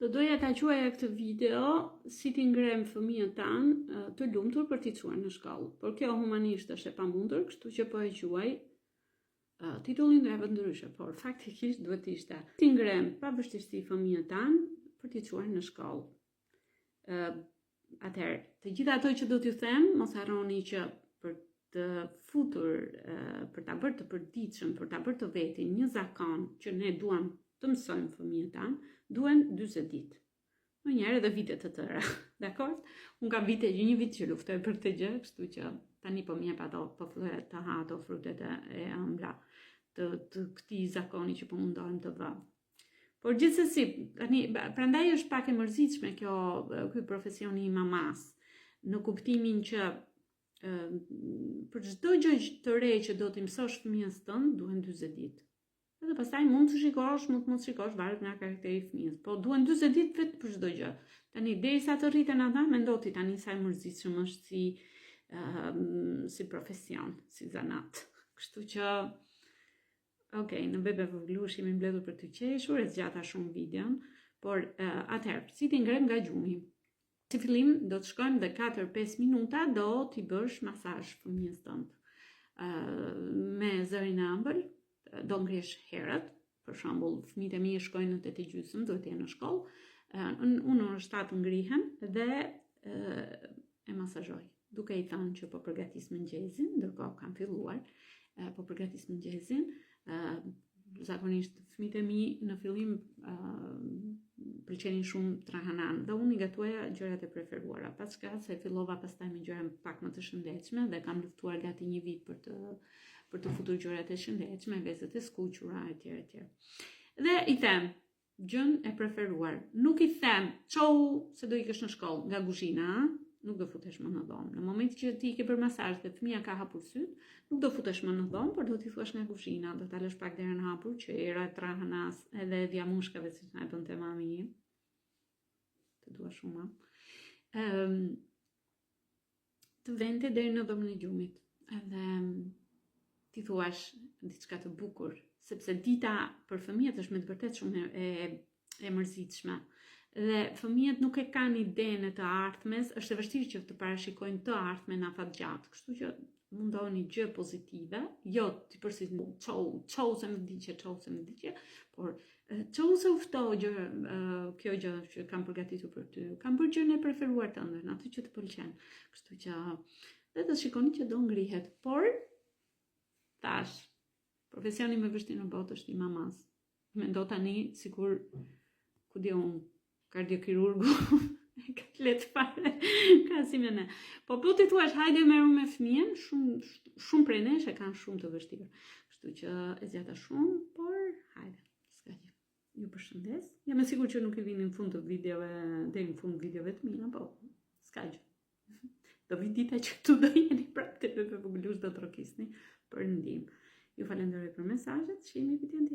Do doja ta quaja këtë video si ti ngrem fëmijën tanë të lumtur për t'i çuar në shkollë. Por kjo humanisht është e pamundur, kështu që po e quaj titullin do ndryshe, por faktikisht duhet të ishte ti ngrem pa vështirësi fëmijën tanë për t'i çuar në shkollë. Atëherë, të gjitha ato që do t'ju them, mos harroni që për të futur, për ta bërë të përditshëm, për ta bërë të vetin një zakon që ne duam të mësojmë fëmijët tanë, duen 40 ditë. Në njerë edhe vite të tëra, dakord? Unë kam një vit që luftoj për këtë gjë, kështu që tani po m'jep ato, po filloj të ha ato frutet e ëmbla të këtij zakoni që po mundohem të vë. Por gjithsesi, tani prandaj është pak e mërzitshme ky profesioni i mamas, në kuptimin që për çdo gjë të re që do t'i mësosh fëmijës tënd, duhen 40 ditë. Edhe pastaj mund të shikosh, mund të mos shikosh, varet nga karakteri i fëmijës. Po duhen 40 ditë vetë për çdo gjë. Tani derisa të rriten ata, mendoti tani sa e mërzitshëm është si profesion, si zanat. Kështu që okej, në bebe voglush jemi mbledhur për të qeshur, e zgjata shumë videon, por atëherë, si ti ngrem nga gjumi. Si fillim do të shkojmë dhe 4-5 minuta do t'i bësh masazh fëmijës tënd. Me zërin e ëmbël, do ngresh herët, për shembull, fëmijët e mi shkojnë në 8:30, duhet të jenë në shkollë, unë në 7 ngrihem dhe e masazhoj, duke i thënë që po përgatis mëngjesin, ndërkohë kam filluar, po përgatis mëngjesin, zakonisht fëmijët e mi në fillim pëlqenin shumë trahanan dhe unë i gatuaja gjërat e preferuara, paska se fillova pastaj me gjëra pak më të shëndetshme dhe kam luftuar gati një vit për të futur gjërat e shëndetshme, vezët e skuqura etj. Dhe i them gjën e preferuar. Nuk i them çau se do ikësh në shkollë nga kuzhina, nuk do futesh më në dhomë. Në momentin që ti ke bërë masazh dhe fëmia ka hapur syt, nuk do futesh më në dhomë, por do t'i thuash nga kuzhina, do ta lësh pak derën hapur që era trahanas edhe djamushkave siç na e bënte mami im. Të dua shumë. Të vente deri në dhomën e gjumit. Edhe ti thuash diçka të bukur, sepse dita për fëmijët është me të vërtetë shumë e mërzitshme. Dhe fëmijët nuk e kanë idenë të ardhmes, është e vështirë që të parashikojnë të ardhmen afatgjatë. Kështu që mundoheni gjë pozitive, jo ti përsit çau se më diqe, por çau se u ftoh kjo gjë që kam përgatitur për ty. Kam bërë gjën e preferuar tënde, atë që të pëlqen. Kështu që dhe të shikoni që do ngrihet, por tash, profesioni më vështirë në botë është i mamas. Mendo tani sikur ku di unë kardiokirurgu e ka lehtë fare, ka si me ne. Po ti thuash hajde merru me fëmijën, shumë prej nesh e kanë shumë të vështirë. Kështu që e zgjata shumë, por hajde, s'ka gjë. Ju përshëndes. Jam e sigurt që nuk i vini në fund të videove, deri në fund videove të mia, po s'ka gjë. Do vi dita që këtu do jeni prapë të voglush do të rokisni për ndihmë. Ju falenderoj për mesazhet, shihemi vitin